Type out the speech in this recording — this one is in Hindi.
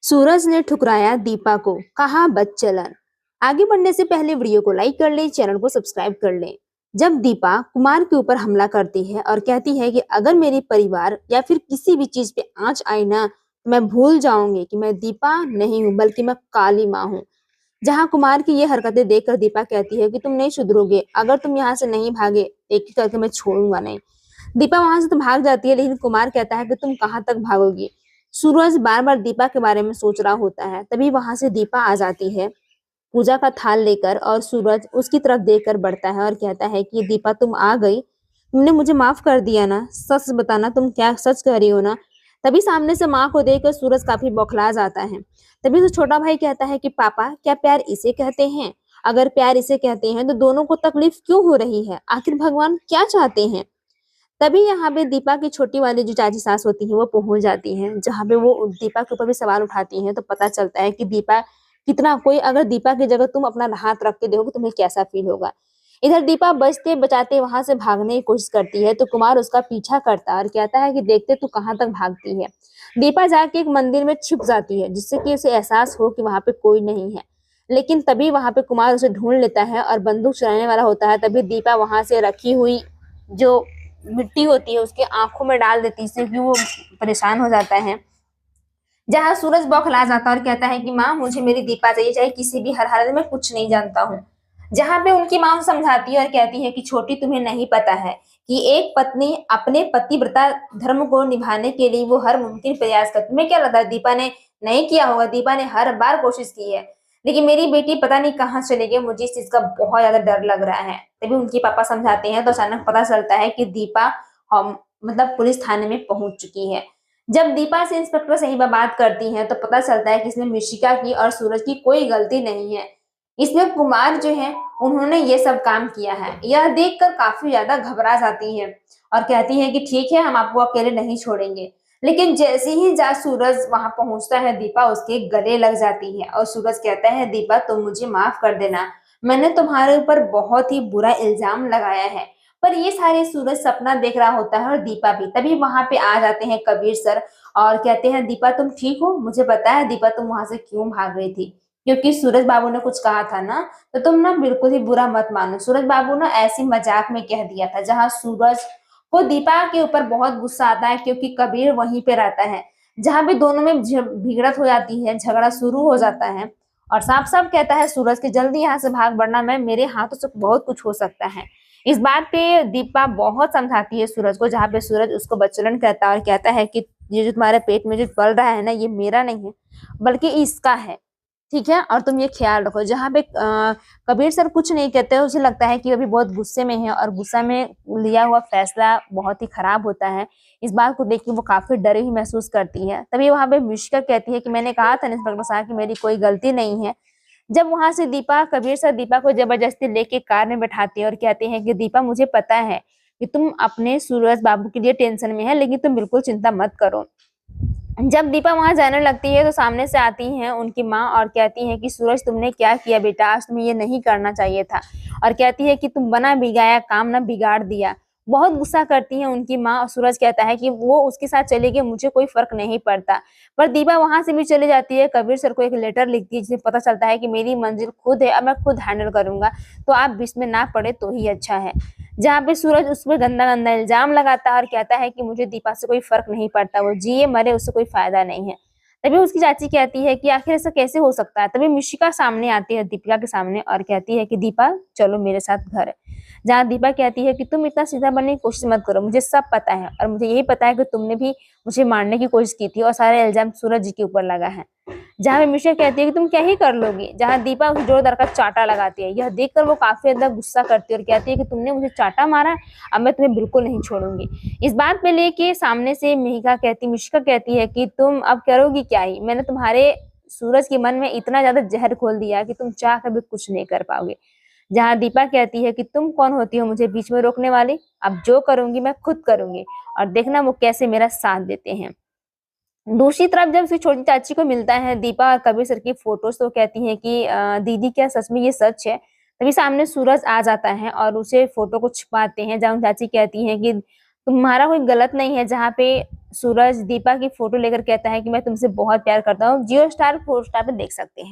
सूरज ने ठुकराया दीपा को, कहा बच चलन। आगे बढ़ने से पहले वीडियो को लाइक कर ले, चैनल को सब्सक्राइब कर ले। जब दीपा कुमार के ऊपर हमला करती है और कहती है कि अगर मेरे परिवार या फिर किसी भी चीज पे आंच आई ना, तो मैं भूल जाऊंगी कि मैं दीपा नहीं हूँ बल्कि मैं काली माँ हूँ। जहां कुमार की ये हरकतें देखकर दीपा कहती है कि तुम नहीं सुधरोगे, अगर तुम यहाँ से नहीं भागे एक एक करके मैं छोड़ूंगा नहीं। दीपा वहां से तो भाग जाती है, लेकिन कुमार कहता है कि तुम कहाँ तक भागोगी। सूरज बार बार दीपा के बारे में सोच रहा होता है, तभी वहां से दीपा आ जाती है पूजा का थाल लेकर, और सूरज उसकी तरफ देखकर बढ़ता है और कहता है कि दीपा तुम आ गई, तुमने मुझे माफ कर दिया ना, सच बताना तुम क्या सच कह रही हो ना। तभी सामने से माँ को देखकर सूरज काफी बौखला जाता है। तभी तो छोटा भाई कहता है कि पापा क्या प्यार इसे कहते हैं? अगर प्यार इसे कहते हैं तो दोनों को तकलीफ क्यों हो रही है? आखिर भगवान क्या चाहते हैं? तभी यहाँ पे दीपा की छोटी वाली जो चाची सास होती है वो पहुंच जाती है, जहाँ पे वो दीपा के ऊपर भी सवाल उठाती हैं। तो पता चलता है कि दीपा कितना, कोई अगर दीपा की जगह तुम अपना हाथ रख के देखोगे तुम्हें कैसा फील होगा। इधर दीपा बचते बचाते वहां से भागने की कोशिश करती है, तो कुमार उसका पीछा करता है और कहता है कि देखते तू कहाँ तक भागती है। दीपा जाके एक मंदिर में छिप जाती है, जिससे कि उसे एहसास हो कि वहां पे कोई नहीं है। लेकिन तभी वहां पे कुमार उसे ढूंढ लेता है और बंदूक चलाने वाला होता है। तभी दीपा वहां से रखी हुई जो मिट्टी होती है उसके आंखों में डाल देती है, इससे कि वो परेशान हो जाता है। जहां सूरज बौखला जाता है और कहता है कि माँ मुझे मेरी दीपा चाहिए, चाहे किसी भी हर हालत में, कुछ नहीं जानता हूँ। जहां पे उनकी माँ समझाती है और कहती है कि छोटी तुम्हें नहीं पता है कि एक पत्नी अपने पतिव्रता धर्म को निभाने के लिए वो हर मुमकिन प्रयास करती है। तुम्हें क्या लगता है दीपा ने नहीं किया होगा? दीपा ने हर बार कोशिश की है, लेकिन मेरी बेटी पता नहीं कहाँ चली गई, मुझे इस चीज का बहुत ज्यादा डर लग रहा है। तभी उनके पापा समझाते हैं, तो अचानक पता चलता है कि दीपा हम मतलब पुलिस थाने में पहुंच चुकी है। जब दीपा से इंस्पेक्टर सही बात करती हैं, तो पता चलता है कि इसमें मिशिका की और सूरज की कोई गलती नहीं है। इसमें कुमार जो है उन्होंने ये सब काम किया है। यह देखकर काफी ज्यादा घबरा जाती है और कहती है कि ठीक है, हम आपको अकेले नहीं छोड़ेंगे। लेकिन जैसे ही जा सूरज वहां पहुंचता है, दीपा उसके गले लग जाती है और सूरज कहता है दीपा तुम मुझे माफ कर देना, मैंने तुम्हारे ऊपर बहुत ही बुरा इल्जाम लगाया है। पर ये सारे सूरज सपना देख रहा होता है और दीपा भी। तभी वहां पे आ जाते हैं कबीर सर और कहते हैं दीपा तुम ठीक हो? मुझे पता है दीपा तुम वहां से क्यों भाग गई थी, क्योंकि सूरज बाबू ने कुछ कहा था ना, तो तुम ना बिल्कुल ही बुरा मत मानो। सूरज बाबू ने ऐसी मजाक में कह दिया था। जहां सूरज को दीपा के ऊपर बहुत गुस्सा आता है, क्योंकि कबीर वहीं पे रहता है। जहां भी दोनों में भिगड़त हो जाती है, झगड़ा शुरू हो जाता है और साफ साफ कहता है सूरज की जल्दी यहाँ से भाग, वरना मैं मेरे हाथों से बहुत कुछ हो सकता है। इस बात पे दीपा बहुत समझाती है सूरज को, जहाँ पे सूरज उसको बचलन कहता है और कहता है कि ये जो तुम्हारे पेट में जो पल रहा है ना, ये मेरा नहीं है बल्कि इसका है, ठीक है, और तुम ये ख्याल रखो। जहाँ पे कबीर सर कुछ नहीं कहते, उसे लगता है कि अभी बहुत गुस्से में है और गुस्सा में लिया हुआ फैसला बहुत ही खराब होता है। इस बात को देख के वो काफी डरी हुई महसूस करती है। तभी वहां पे मिशिका कहती है कि मैंने कहा था इंस्पेक्टर साहब कि मेरी कोई गलती नहीं है। जब वहां से दीपा, कबीर सर दीपा को जबरदस्ती लेके कार में बैठाते हैं और कहते हैं कि दीपा मुझे पता है कि तुम अपने सूरज बाबू के लिए टेंशन में है, लेकिन तुम बिल्कुल चिंता मत करो। जब दीपा वहां जाने लगती है तो सामने से आती हैं उनकी माँ और कहती है कि सूरज तुमने क्या किया बेटा, आज तुम्हें ये नहीं करना चाहिए था। और कहती है कि तुम बना बिगाया काम ना बिगाड़ दिया। बहुत गुस्सा करती है उनकी माँ और सूरज कहता है कि वो उसके साथ चले गए, मुझे कोई फर्क नहीं पड़ता। पर दीपा वहां से भी चली जाती है, कबीर सर को एक लेटर लिखती है जिसमें पता चलता है कि मेरी मंजिल खुद है, अब मैं खुद हैंडल करूंगा, तो आप बीच में ना पड़े तो ही अच्छा है। जहाँ पे सूरज उस पर गंदा गंदा इल्जाम लगाता है और कहता है कि मुझे दीपा से कोई फर्क नहीं पड़ता, वो जिए मरे उससे कोई फायदा नहीं है। तभी उसकी चाची कहती है कि आखिर ऐसा कैसे हो सकता है। तभी मिशिका सामने आती है दीपिका के सामने और कहती है कि दीपा चलो मेरे साथ घर। जहाँ दीपा कहती है कि तुम इतना सीधा बनने की कोशिश मत करो, मुझे सब पता है और मुझे यही पता है कि तुमने भी मुझे मारने की कोशिश की थी और सारे इल्जाम सूरज जी के ऊपर लगा है। जहाँ पे मिशिका कहती है कि तुम क्या ही कर लोगी, जहाँ दीपा उसे जोरदार का चाटा लगाती है। यह देखकर वो काफी ज्यादा गुस्सा करती है और कहती है कि तुमने मुझे चाटा मारा, अब मैं तुम्हें बिल्कुल नहीं छोड़ूंगी। इस बात पे लेके सामने से मिशिका कहती है कि तुम अब करोगी क्या ही, मैंने तुम्हारे सूरज के मन में इतना ज्यादा जहर खोल दिया कि तुम चाह कर भी कुछ नहीं कर पाओगे। जहाँ दीपा कहती है कि तुम कौन होती हो मुझे बीच में रोकने वाली, अब जो करूंगी मैं खुद करूंगी और देखना वो कैसे मेरा साथ देते हैं। दूसरी तरफ जब उसकी छोटी चाची को मिलता है दीपा और कबीर सर की फोटोज, तो कहती है कि दीदी क्या सच में ये सच है? तभी सामने सूरज आ जाता है और उसे फोटो को छुपाते हैं। जहाँ चाची कहती है कि तुम्हारा कोई गलत नहीं है, जहाँ पे सूरज दीपा की फोटो लेकर कहता है कि मैं तुमसे बहुत प्यार करता हूँ। जियो स्टार, हॉटस्टार पे देख सकते हैं।